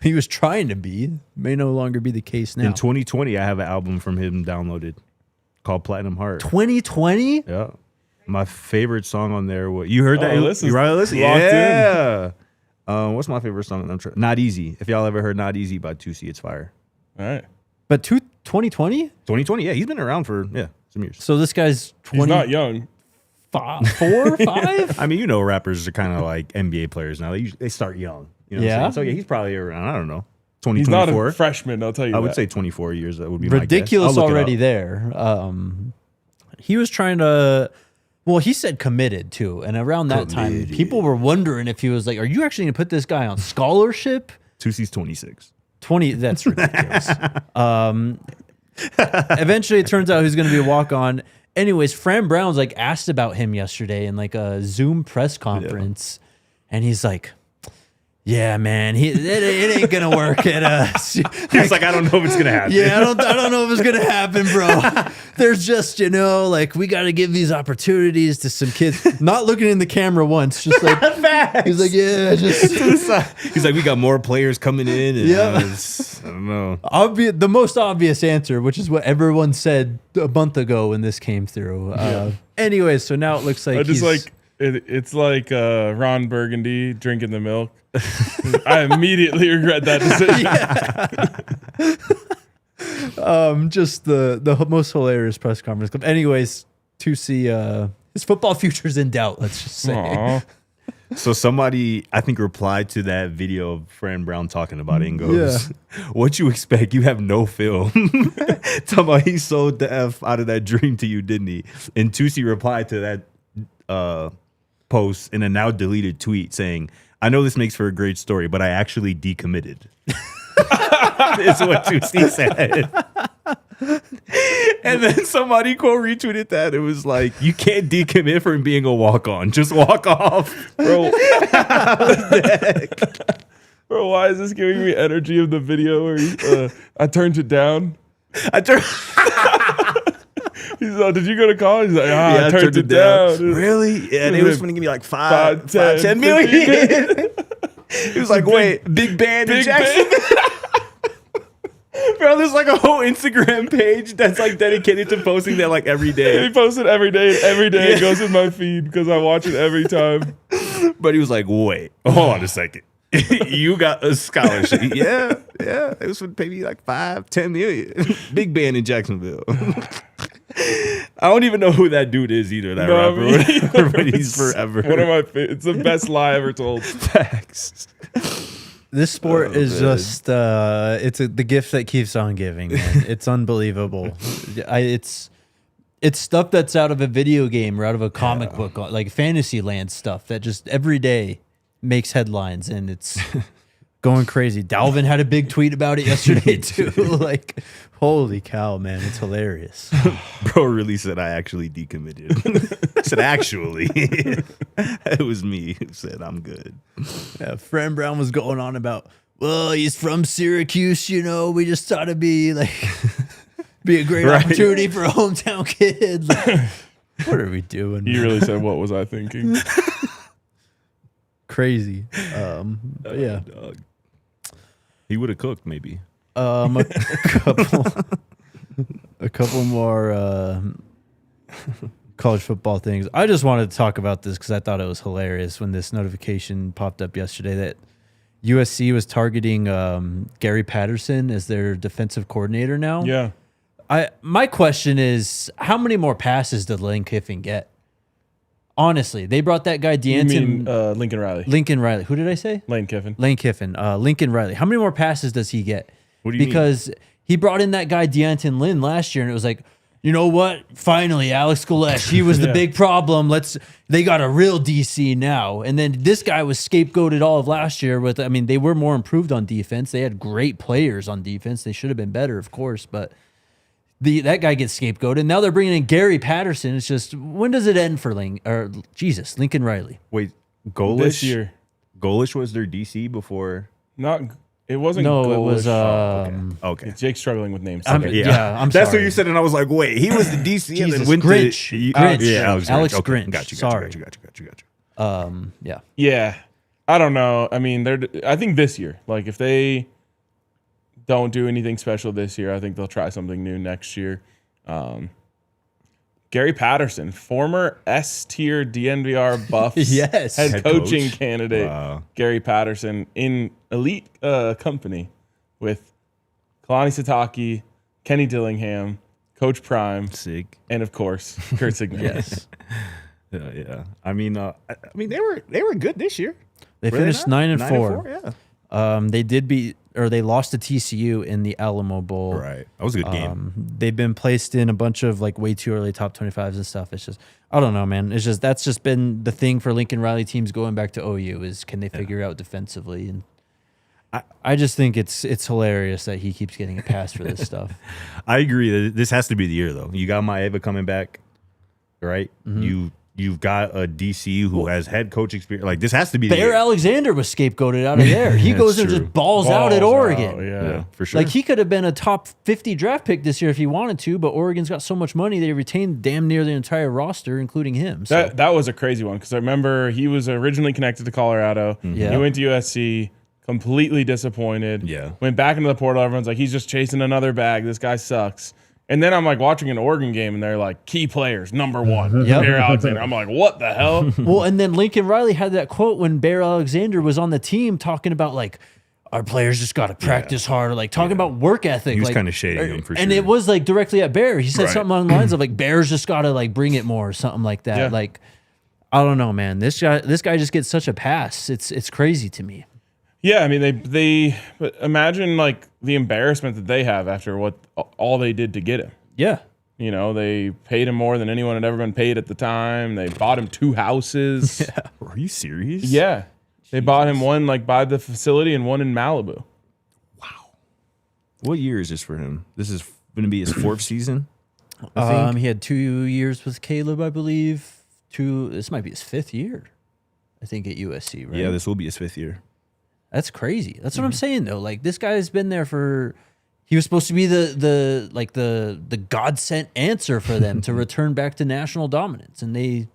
He was trying to be. May no longer be the case now. In 2020, I have an album from him downloaded called Platinum Heart. 2020? Yeah. My favorite song on there. You heard that? Listen. You right? Listen. Locked Yeah. What's my favorite song? Not Easy. If y'all ever heard Not Easy by Toosii, it's fire. All right. But 2020? 2020, yeah. He's been around for, some years. So this guy's He's not young. 4, 5? I mean, you know, rappers are kind of like NBA players now. They start young. You know what I'm Yeah? saying? So, yeah, he's probably around, I don't know, He's not 24. a freshman, I'll tell you I would that. say 24 years. That would be my guess. Ridiculous I'll look it already up. there. He was trying to... Well, he said committed too. And around that time, Committed. people were wondering if he was like, are you actually going to put this guy on scholarship? Toosie's 26. 20, that's ridiculous. Eventually, it turns out he's going to be a walk-on. Anyways, Fran Brown's like asked about him yesterday in like a Zoom press conference. And he's like, yeah, man, it ain't going to work at us. He's like, I don't know if it's going to happen. Yeah, I don't know if it's gonna happen, bro. There's just, like we got to give these opportunities to some kids. Not looking in the camera once, just like he's like, yeah, just. He's like, we got more players coming in. And Yeah. I don't know. The most obvious answer, which is what everyone said a month ago when this came through. Anyway, so now it looks like I just like it's like Ron Burgundy drinking the milk. I immediately regret that decision. just the most hilarious press conference. Anyways, Toosii, his football future's in doubt. Let's just say. Aw. So somebody, I think, replied to that video of Fran Brown talking about it and goes, what you expect? You have no film. Talking about he sold the F out of that dream to you, didn't he? And Toosii replied to that post in a now deleted tweet saying, I know this makes for a great story, but I actually decommitted. Is what Toosii said. And then somebody quote retweeted that. It was like, you can't decommit from being a walk-on. Just walk off. Bro. Bro, why is this giving me energy of the video where I turned it down? He's like, did you go to college? He's like, I turned it down. Really? Yeah, they was going to give me like 5, 10, 10 million. 15. He was like, wait, big band in Jackson. Bro, there's like a whole Instagram page that's like dedicated to posting that like every day. He posts it every day, and every day it goes in my feed because I watch it every time. But he was like, wait, hold on a second. You got a scholarship. Yeah. It was would pay me like 5-10 million. Big band in Jacksonville. I don't even know who that dude is either, that rapper. But he's forever. One of my it's the best lie ever told. Facts. This sport is just the gift that keeps on giving, man. It's unbelievable. It's stuff that's out of a video game or out of a comic book, like Fantasyland stuff that just every day makes headlines, and it's going crazy. Dalvin had a big tweet about it yesterday too. Like, holy cow, man, it's hilarious. Bro really said I actually decommitted. I said actually. It was me who said I'm good. Yeah, Fran Brown was going on about, well, he's from Syracuse, we just thought it'd be like be a great opportunity for a hometown kid. Like, what are we doing? He really said, what was I thinking? Crazy. Yeah. Dog. He would have cooked maybe. A couple more college football things. I just wanted to talk about this because I thought it was hilarious when this notification popped up yesterday that USC was targeting Gary Patterson as their defensive coordinator now. Yeah. My question is, how many more passes did Lane Kiffin get? Honestly, they brought that guy D'Anton. You mean Lincoln Riley? Lincoln Riley. Who did I say? Lane Kiffin. Lincoln Riley. How many more passes does he get? What do you mean? Because he brought in that guy D'Anton Lynn last year, and it was like, you know what? Finally, Alex Galesh. He was the big problem. They got a real DC now. And then this guy was scapegoated all of last year with. I mean, they were more improved on defense. They had great players on defense. They should have been better, of course, but. That guy gets scapegoated. Now they're bringing in Gary Patterson. It's just, when does it end for Lincoln Riley? Wait, Golish? This year. Golish was their DC before? It wasn't. No, Golish. it was. Okay. Jake's struggling with names. I'm Okay. sorry. That's what you said, and I was like, wait, he was the DC and then went Grinch. to... Grinch. Alex Okay. Grinch. Got you. Sorry. Yeah. Yeah. I don't know. I mean, I think this year, like if they don't do anything special this year, I think they'll try something new next year. Gary Patterson, former S-tier DNVR Buffs head coaching candidate. Wow. Gary Patterson in elite company with Kalani Sitake, Kenny Dillingham, Coach Prime, Sig, and of course Kurt Signet. Yes. Yeah. I mean, they were good this year. They finished 9-4. Yeah. They lost to TCU in the Alamo Bowl. Right. That was a good game. They've been placed in a bunch of like way too early top 25s and stuff. It's just, I don't know, man. It's just, that's just been the thing for Lincoln Riley teams going back to OU is can they figure out defensively? And I just think it's hilarious that he keeps getting a pass for this stuff. I agree that this has to be the year though. You got Maeva coming back, right? Mm-hmm. You've got a DC who has head coach experience. Like this has to be the Bear year. Alexander was scapegoated out of there. He goes and true. just balls out at Oregon. Yeah, for sure. Like he could have been a top 50 draft pick this year if he wanted to, but Oregon's got so much money they retained damn near the entire roster, including him. So that was a crazy one because I remember he was originally connected to Colorado. Yeah. He went to USC, completely disappointed. Yeah. Went back into the portal. Everyone's like, he's just chasing another bag. This guy sucks. And then I'm like watching an Oregon game, and they're like, key players, number one, Bear Alexander. I'm like, what the hell? well, and then Lincoln Riley had that quote when Bear Alexander was on the team talking about like our players just got to practice harder, like talking about work ethic. He was like, kind of shading him for sure. And it was like directly at Bear. He said Right. something along the lines of like Bears just got to like bring it more or something like that. Yeah. Like, I don't know, man. This guy just gets such a pass. It's crazy to me. Yeah, I mean, but imagine like the embarrassment that they have after what all they did to get him. Yeah. You know, they paid him more than anyone had ever been paid at the time. They bought him 2 houses. Are you serious? Yeah. They bought him one like by the facility and one in Malibu. What year is this for him? This is going to be his 4th season. He had 2 years with Caleb, I believe. This might be his 5th year, I think, at USC, right? Yeah, this will be his 5th year. That's crazy. That's what I'm saying, though. Like, this guy's been there for... He was supposed to be the God-sent answer for them to return back to national dominance. And they...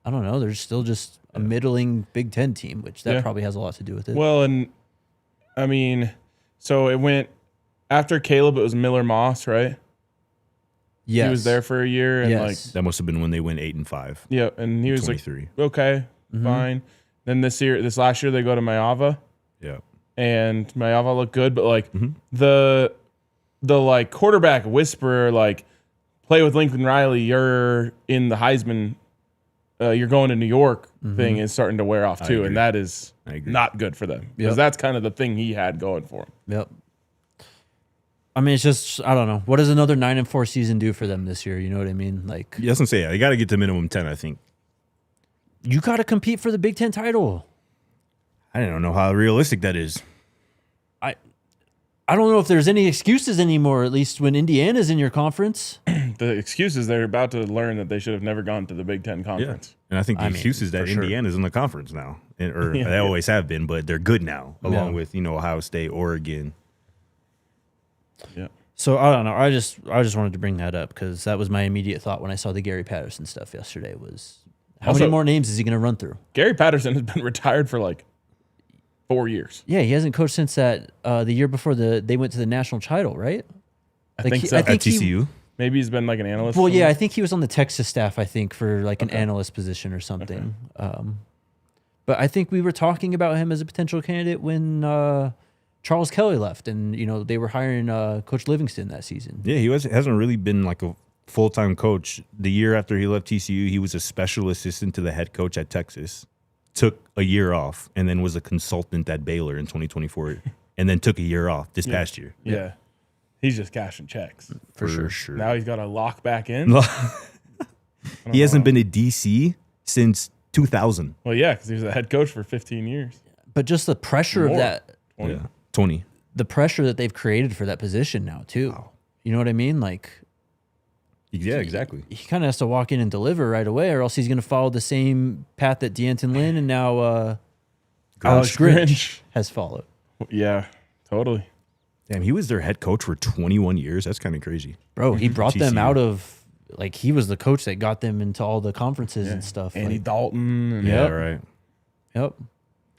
I don't know. They're still just a middling Big Ten team, which that probably has a lot to do with it. Well, and I mean, so it went after Caleb, it was Miller Moss, right? Yes. He was there for a year, and Yes. That must have been when they went 8-5. yeah, and he was 23. like, okay, fine. Then this last year, they go to Mayava, Yeah. and Mayava looked good, but like the like quarterback whisperer, like play with Lincoln Riley, you're in the Heisman, you're going to New York thing is starting to wear off too, and that is not good for them because that's kind of the thing he had going for him. Yep. I mean, it's just, I don't know. What does another 9-4 season do for them this year? You know what I mean? Like, Yeah, that's what I'm saying. They got to get to minimum 10, I think. you got to compete for the Big Ten title. I don't know how realistic that is. I don't know if there's any excuses anymore, at least when Indiana's in your conference. The excuse is they're about to learn that they should have never gone to the Big Ten conference. And I think the excuse is that for sure. Indiana's in the conference now. Or they always have been, but they're good now, along with, Ohio State, Oregon. Yeah. So I don't know. I just wanted to bring that up because that was my immediate thought when I saw the Gary Patterson stuff yesterday. Was how many more names is he going to run through? Gary Patterson has been retired for like 4 years. Yeah, he hasn't coached since that the year before they went to the national title, right? I think so. At TCU? Maybe he's been like an analyst. Well, yeah, I think he was on the Texas staff. I think for like an analyst position or something. But I think we were talking about him as a potential candidate when Charles Kelly left, and they were hiring Coach Livingston that season. Yeah, he hasn't really been like a full-time coach. The year after he left TCU, he was a special assistant to the head coach at Texas, took a year off, and then was a consultant at Baylor in 2024, and then took a year off this past year. Yeah. He's just cashing checks. For sure. Now he's got to lock back in. He hasn't been a DC since 2000. Well, yeah, because he was a head coach for 15 years. But just the pressure of that, 20. Yeah, 20. the pressure that they've created for that position now too. Wow. You know what I mean? Like, yeah, exactly. He kind of has to walk in and deliver right away, or else he's going to follow the same path that D'Anton Lynn and now Alex Grinch has followed. Yeah, totally. Damn, he was their head coach for 21 years. That's kind of crazy. Bro, he brought TCU. them out of, like, he was the coach that got them into all the conferences and stuff. Andy Dalton. And Yeah, right. Yep.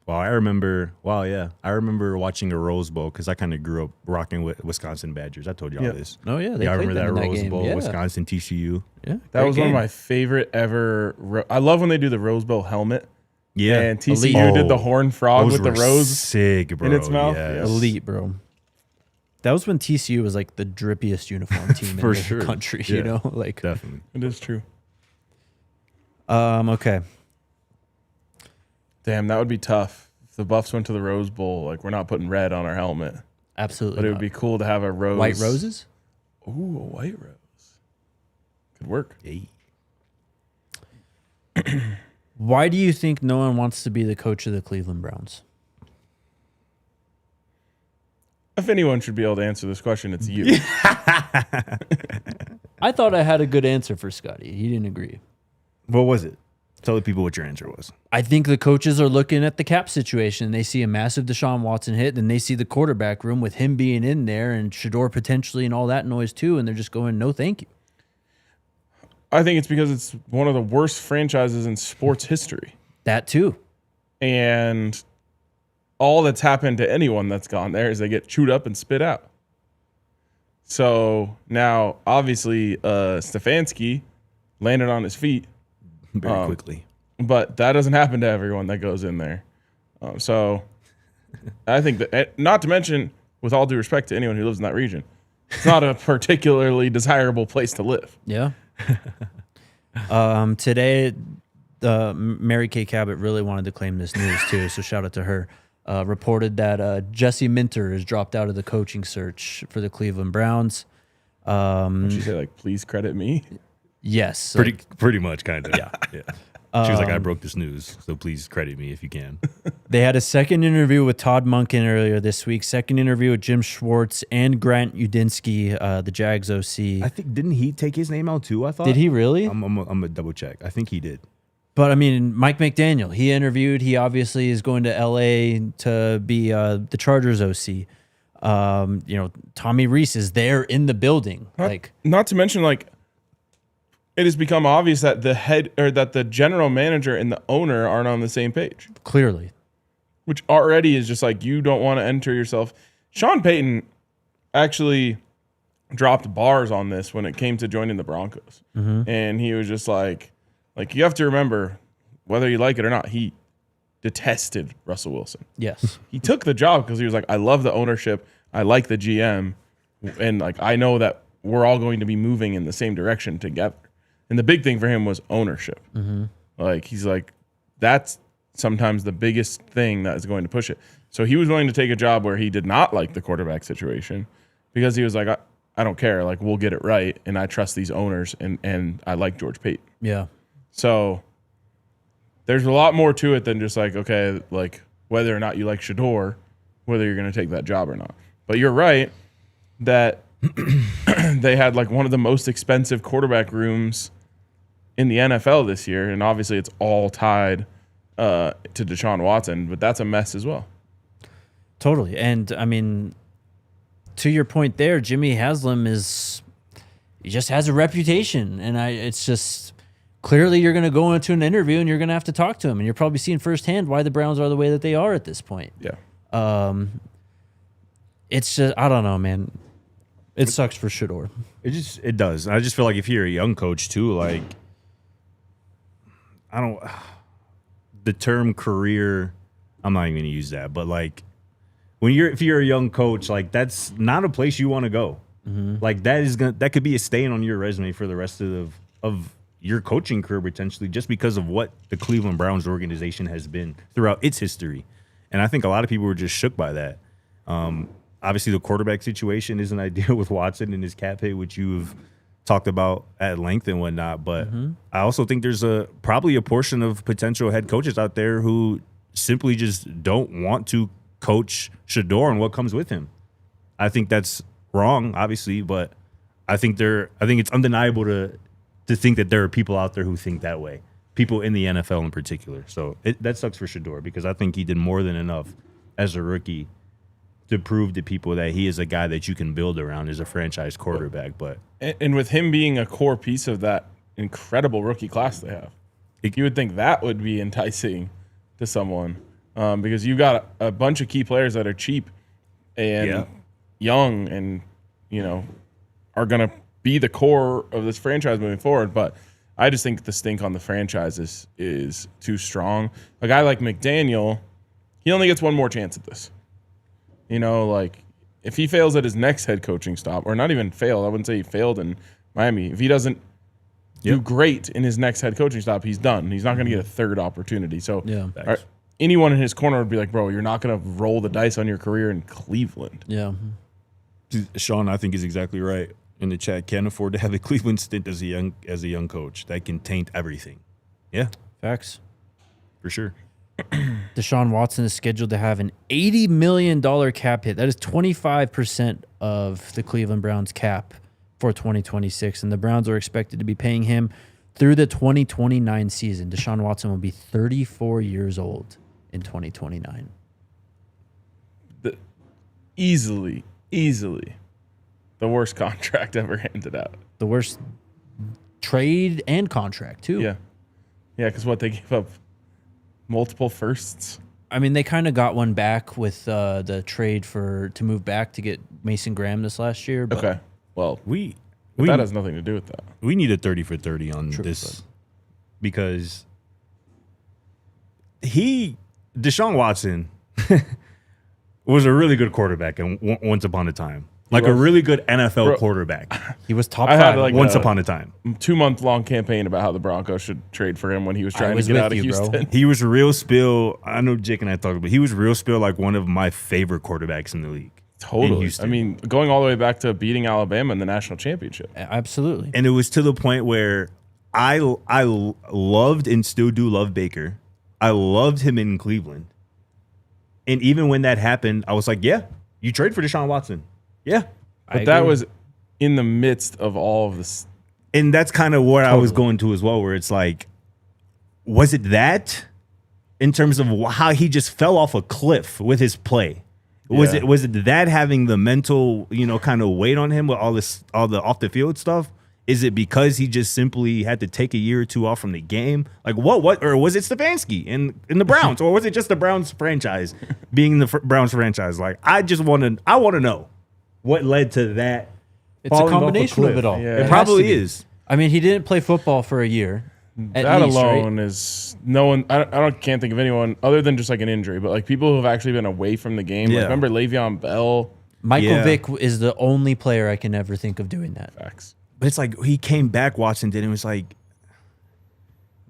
Well, I remember watching a Rose Bowl because I kind of grew up rocking with Wisconsin Badgers. I told you all this. Oh, yeah. I remember that Rose game. Bowl, Yeah. Wisconsin, TCU. Yeah. That was one of my favorite ever. I love when they do the Rose Bowl helmet. Yeah. And TCU did the horned frog with the rose sick, bro. in its mouth. Yes. Elite, bro. That was when TCU was like the drippiest uniform team in the country, you know? Like, definitely. It is true. Okay. Damn, that would be tough. If the Buffs went to the Rose Bowl, like we're not putting red on our helmet. Absolutely. But it would be cool to have a rose. White roses? Ooh, a white rose. Could work. Hey. Why do you think no one wants to be the coach of the Cleveland Browns? If anyone should be able to answer this question, it's you. I thought I had a good answer for Scotty. He didn't agree. What was it? Tell the people what your answer was. I think the coaches are looking at the cap situation. They see a massive Deshaun Watson hit, and they see the quarterback room with him being in there and Shedeur potentially and all that noise too, and they're just going, no, thank you. I think it's because it's one of the worst franchises in sports history. That too. And all that's happened to anyone that's gone there is they get chewed up and spit out. So now, obviously, Stefanski landed on his feet. Very quickly. But that doesn't happen to everyone that goes in there. So I think that, not to mention, with all due respect to anyone who lives in that region, it's not a particularly desirable place to live. Yeah. Today, Mary Kay Cabot really wanted to claim this news too, so shout out to her. Reported that Jesse Minter has dropped out of the coaching search for the Cleveland Browns. Did she say, like, please credit me? Yes. Pretty much, kind of. Yeah. She was like, I broke this news, so please credit me if you can. They had a second interview with Todd Monken earlier this week, second interview with Jim Schwartz and Grant Udinski, the Jags OC. I think, didn't he take his name out too, I thought? Did he really? I'm going to double check. I think he did. But, I mean, Mike McDaniel, he interviewed. He obviously is going to L.A. to be the Chargers OC. Tommy Reese is there in the building. Not to mention, like, it has become obvious that the general manager and the owner aren't on the same page. Clearly. Which already is just like, you don't want to enter yourself. Sean Payton, actually dropped bars on this when it came to joining the Broncos. And he was just like you have to remember, whether you like it or not, he detested Russell Wilson. Yes. He took the job because he was like, I love the ownership. I like the GM. And like, I know that we're all going to be moving in the same direction together. And the big thing for him was ownership. Like, he's like, that's sometimes the biggest thing that is going to push it. So he was willing to take a job where he did not like the quarterback situation because he was like, I don't care. Like, we'll get it right. And I trust these owners, and I like George Payton. Yeah. So there's a lot more to it than just like, okay, like whether or not you like Shedeur, whether you're going to take that job or not. But you're right that they had like one of the most expensive quarterback rooms in the NFL this year. And obviously it's all tied to Deshaun Watson, but that's a mess as well. Totally. And I mean, to your point there, Jimmy Haslam he just has a reputation. And it's just clearly you're going to go into an interview and you're going to have to talk to him. And you're probably seeing firsthand why the Browns are the way that they are at this point. Yeah. It's just, I don't know, man. It sucks for Shedeur. It does. I just feel like if you're a young coach too, like, the term career, I'm not even going to use that, but like if you're a young coach, like that's not a place you want to go. Like that could be a stain on your resume for the rest of your coaching career potentially, just because of what the Cleveland Browns organization has been throughout its history. And I think a lot of people were just shook by that. Obviously the quarterback situation isn't ideal with Watson and his cap hit, which you've talked about at length and whatnot. But I also think there's probably a portion of potential head coaches out there who simply just don't want to coach Shedeur and what comes with him. I think that's wrong, obviously, but I think it's undeniable to think that there are people out there who think that way. People in the NFL in particular. So that sucks for Shedeur, because I think he did more than enough as a rookie to prove to people that he is a guy that you can build around as a franchise quarterback. But and with him being a core piece of that incredible rookie class they have, you would think that would be enticing to someone, because you got a bunch of key players that are cheap and young and, are going to be the core of this franchise moving forward. But I just think the stink on the franchise is too strong. A guy like McDaniel, he only gets one more chance at this. Like if he fails at his next head coaching stop, or not even failed, I wouldn't say he failed in Miami. If he doesn't do great in his next head coaching stop, he's done. He's not going to get a third opportunity. So anyone in his corner would be like, bro, you're not going to roll the dice on your career in Cleveland. Yeah. Sean, I think, is exactly right in the chat. Can't afford to have a Cleveland stint as a young coach. That can taint everything. Yeah. Facts. For sure. Deshaun Watson is scheduled to have an $80 million cap hit. That is 25% of the Cleveland Browns cap for 2026. And the Browns are expected to be paying him through the 2029 season. Deshaun Watson will be 34 years old in 2029. Easily the worst contract ever handed out. The worst trade and contract, too. Yeah. Yeah, because they gave up multiple firsts. I mean, they kind of got one back with the trade to move back to get Mason Graham this last year. But okay. Well, that that has nothing to do with that. We need a 30 for 30 on this, because Deshaun Watson was a really good quarterback once upon a time. Like a really good NFL quarterback. He was top 5 once upon a time. 2-month-long campaign about how the Broncos should trade for him when he was trying to get out of Houston. Bro. He was real spill. I know Jake and I talked, but he was real spill like one of my favorite quarterbacks in the league. Totally. I mean, going all the way back to beating Alabama in the national championship. Absolutely. And it was to the point where I loved and still do love Baker. I loved him in Cleveland. And even when that happened, I was like, yeah, you trade for Deshaun Watson. Yeah. But that was in the midst of all of this. And that's kind of where I was going to as well, where it's like, was it that in terms of how he just fell off a cliff with his play? Was it that having the mental, kind of weight on him with all the off the field stuff? Is it because he just simply had to take a year or two off from the game? Like what? Or was it Stefanski in the Browns? Or was it just the Browns franchise being the Browns franchise? Like I want to know. what led to that. It's a falling off combination of cliff. it all. Yeah. It has probably to be. is. I mean, he didn't play football for a year. That alone is no one. Can't think of anyone other than just like an injury, but like people who have actually been away from the game. Yeah. Like, remember Le'Veon Bell? Michael Vick is the only player I can ever think of doing that. Facts. But it's like he came back, Watson did, and was like,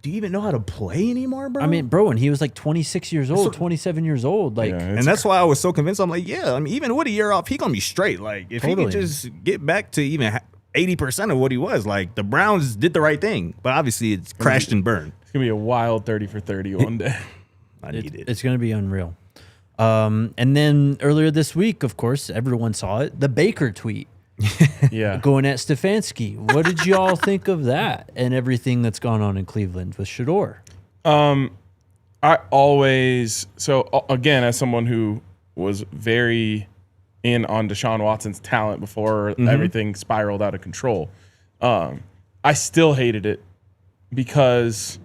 do you even know how to play anymore, bro? I mean, bro, and he was like 26 years old, 27 years old. Like, Yeah, and that's why I was so convinced. I'm like, yeah, I mean, even with a year off, he going to be straight. Like, if he could just get back to even 80% of what he was, like, the Browns did the right thing. But obviously, it's crashed and burned. It's gonna be a wild 30 for 30 one day. I need it. it's going to be unreal. And then earlier this week, of course, everyone saw it, the Baker tweet. Yeah. Going at Stefanski. What did y'all think of that and everything that's gone on in Cleveland with Shedeur? I always again, as someone who was very in on Deshaun Watson's talent before everything spiraled out of control, I still hated it because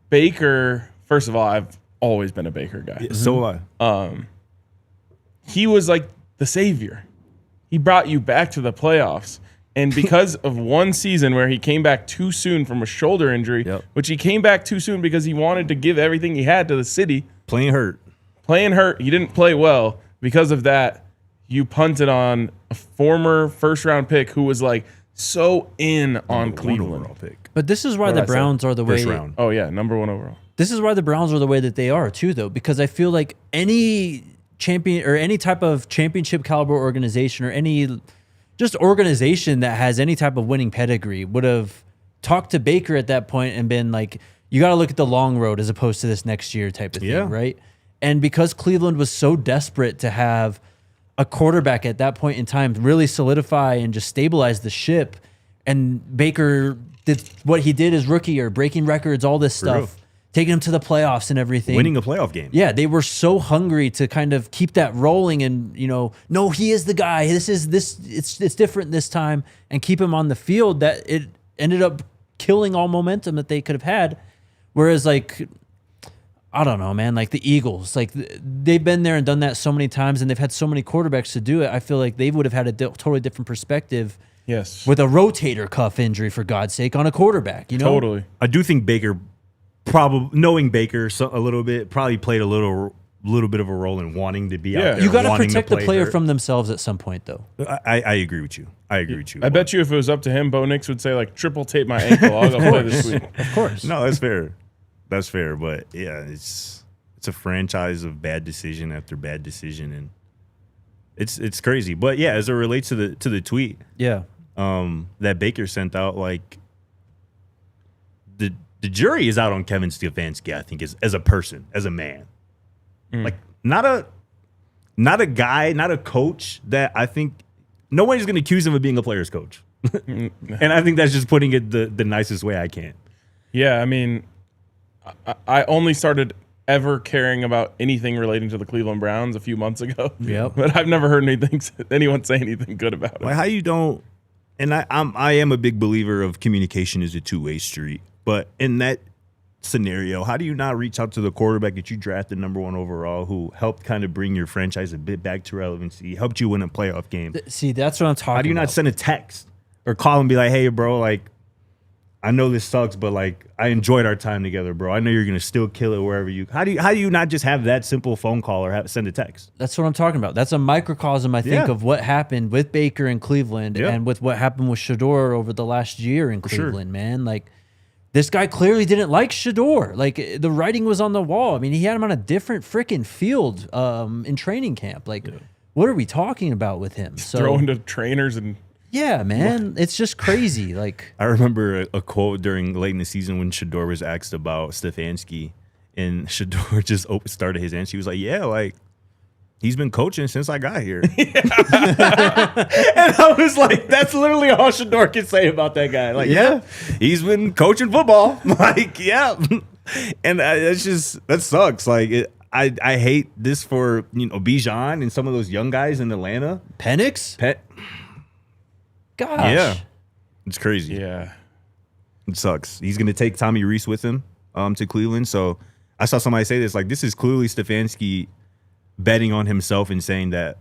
Baker. First of all, I've always been a Baker guy. So He was like the savior. He brought you back to the playoffs. And because of one season where he came back too soon from a shoulder injury, which he came back too soon because he wanted to give everything he had to the city. playing hurt. He didn't play well. Because of that, you punted on a former first-round pick who was like so in on Cleveland. Pick. But this is why What the did I say? Browns are the way. First round. Oh, yeah, number 1 overall. This is why the Browns are the way that they are too, though, because I feel like any champion or any type of championship caliber organization or any just organization that has any type of winning pedigree would have talked to Baker at that point and been like, you got to look at the long road as opposed to this next year type of thing, right? And because Cleveland was so desperate to have a quarterback at that point in time really solidify and just stabilize the ship, and Baker did what he did his rookie year, breaking records, all this stuff, taking him to the playoffs and everything. Winning a playoff game. Yeah, they were so hungry to kind of keep that rolling and, no, he is the guy. It's different this time, and keep him on the field that it ended up killing all momentum that they could have had. Whereas, like, I don't know, man, like the Eagles, like they've been there and done that so many times, and they've had so many quarterbacks to do it. I feel like they would have had a totally different perspective. Yes. With a rotator cuff injury, for God's sake, on a quarterback, Totally. I do think Baker, probably knowing Baker a little bit, probably played a little bit of a role in wanting to be out there. You got to wanting protect the play player hurt. from themselves at some point, though. I agree with you. I bet you if it was up to him, Bo Nix would say, like, triple tape my ankle. I'll go play this week. Of course. No, that's fair. That's fair. But yeah, it's a franchise of bad decision after bad decision, and it's crazy. But yeah, as it relates to the tweet, that Baker sent out, like the jury is out on Kevin Stefanski, I think, as a person, as a man. Like not a guy, not a coach that I think nobody's going to accuse him of being a player's coach. And I think that's just putting it the nicest way I can. Yeah, I mean, I only started ever caring about anything relating to the Cleveland Browns a few months ago. Yep. But I've never heard anyone say anything good about it. Like how you don't, and I am a big believer of communication is a two-way street. But in that scenario, how do you not reach out to the quarterback that you drafted number 1 overall, who helped kind of bring your franchise a bit back to relevancy, helped you win a playoff game? See, that's what I'm talking about. How do you not send a text or call and be like, hey, bro, like, I know this sucks, but like I enjoyed our time together, bro. I know you're gonna still kill it wherever you. How do you not just have that simple phone call or send a text? That's what I'm talking about. That's a microcosm, I think, of what happened with Baker in Cleveland and with what happened with Shedeur over the last year in Cleveland, man. Like, this guy clearly didn't like Shedeur. Like, the writing was on the wall. I mean, he had him on a different freaking field in training camp. Like, what are we talking about with him? So, throwing to trainers and. Yeah, man, it's just crazy. Like, I remember a quote during late in the season when Shedeur was asked about Stefanski, and Shedeur just started his answer. He was like, "Yeah, like he's been coaching since I got here." And I was like, "That's literally all Shedeur can say about that guy." Like, yeah, he's been coaching football. Like, yeah, and it's just that sucks. Like, I hate this for Bijan and some of those young guys in Atlanta. Penix? Gosh. Yeah. It's crazy. Yeah. It sucks. He's going to take Tommy Reese with him to Cleveland. So I saw somebody say this, like, this is clearly Stefanski betting on himself and saying that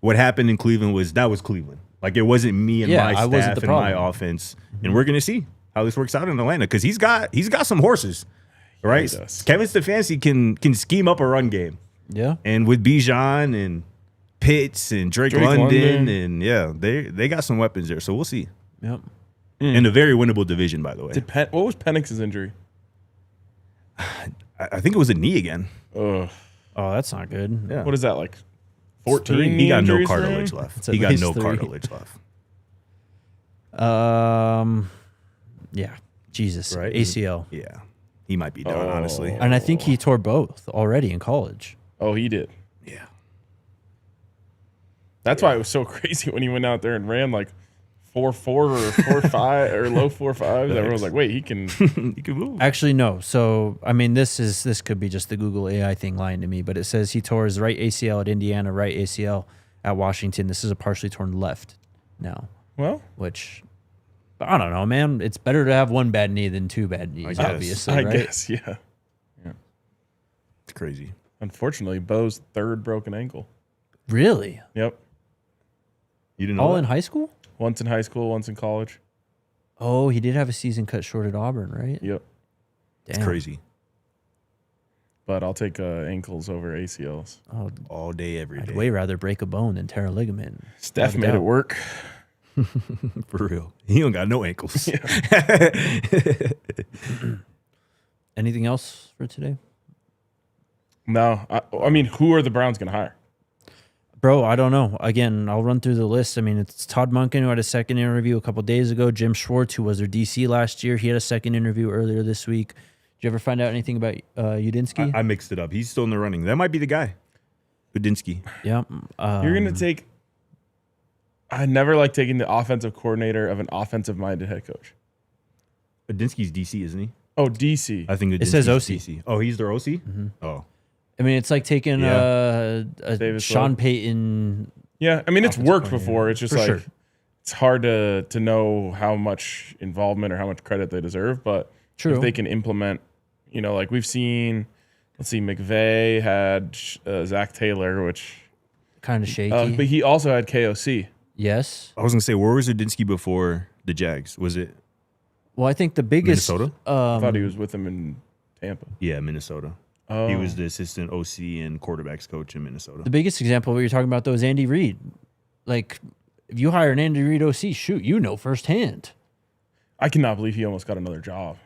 what happened in Cleveland was Cleveland. Like, it wasn't me and my staff and my offense. And we're going to see how this works out in Atlanta because he's got some horses, right? Kevin Stefanski can scheme up a run game. Yeah. And with Bijan and Pitts and Drake London, and they got some weapons there. So we'll see. Yep. In a very winnable division, by the way. What was Penix's injury? I think it was a knee again. Ugh. Oh, that's not good. Yeah. What is that, like 14? He got no injuries for him? cartilage left. It's at He got least no 3. cartilage left. Yeah. Jesus. Right? ACL. Yeah. He might be done, honestly. And I think he tore both already in college. Oh, he did. Yeah. That's why it was so crazy when he went out there and ran like 4.4 or 4.5 or low 4.5s. Everyone was like, wait, he can move. Actually, no. So, I mean, this could be just the Google AI thing lying to me, but it says he tore his right ACL at Indiana, right ACL at Washington. This is a partially torn left now. Well, which, I don't know, man. It's better to have one bad knee than 2 bad knees, obviously, I right? guess, yeah. It's crazy. Unfortunately, Bo's 3rd broken ankle. Really? Yep. You didn't know All that? in high school? Once in high school, once in college. Oh, he did have a season cut short at Auburn, right? Yep. Damn. It's crazy. But I'll take ankles over ACLs. Oh, All day, every I'd day. way rather break a bone than tear a ligament. Steph Without a made doubt. it work. For real. He don't got no ankles. Anything else for today? No. I mean, who are the Browns going to hire? Bro, I don't know. Again, I'll run through the list. I mean, it's Todd Monken, who had a second interview a couple days ago. Jim Schwartz, who was their DC last year. He had a second interview earlier this week. Did you ever find out anything about Udinsky? I mixed it up. He's still in the running. That might be the guy. Udinsky. Yeah. You're going to take... I never like taking the offensive coordinator of an offensive-minded head coach. Udinsky's DC, isn't he? Oh, DC. I think Udinsky's It says OC. DC. Oh, he's their OC? Mm-hmm. Oh. I mean, it's like taking a Davis Sean Lowe. Payton. Yeah, I mean, it's Offensive worked coordinator. before. It's just For like... sure. It's hard to know how much involvement or how much credit they deserve, but True. if they can implement, like we've seen, McVay had Zach Taylor, which... Kind of shaky. but he also had KOC. Yes. I was going to say, where was Udinsky before the Jags? Was it Well, I think the biggest... Minnesota? I thought he was with him in Tampa. Yeah, Minnesota. Oh. He was the assistant OC and quarterbacks coach in Minnesota. The biggest example of what you're talking about, though, is Andy Reid. Like, if you hire an Andy Reid OC, shoot, you know firsthand. I cannot believe he almost got another job.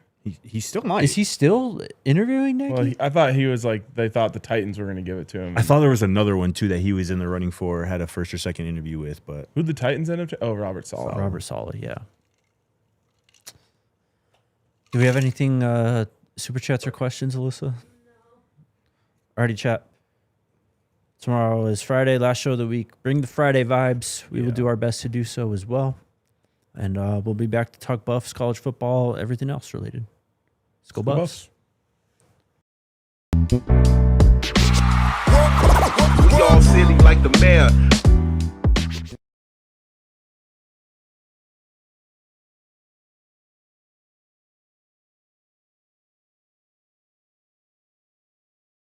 He still might. Is he still interviewing, Nick? Well, I thought he was like, they thought the Titans were going to give it to him. I thought there was another one, too, that he was in the running for, had a first or second interview with, but... Who'd the Titans end up to? Oh, Robert Saleh. Robert Saleh, yeah. Do we have anything, super chats or questions, Alyssa? No. Alrighty, chat. Tomorrow is Friday, last show of the week. Bring the Friday vibes. We will do our best to do so as well. And we'll be back to talk Buffs, college football, everything else related. Let's go, Buffs. We all silly like the mayor.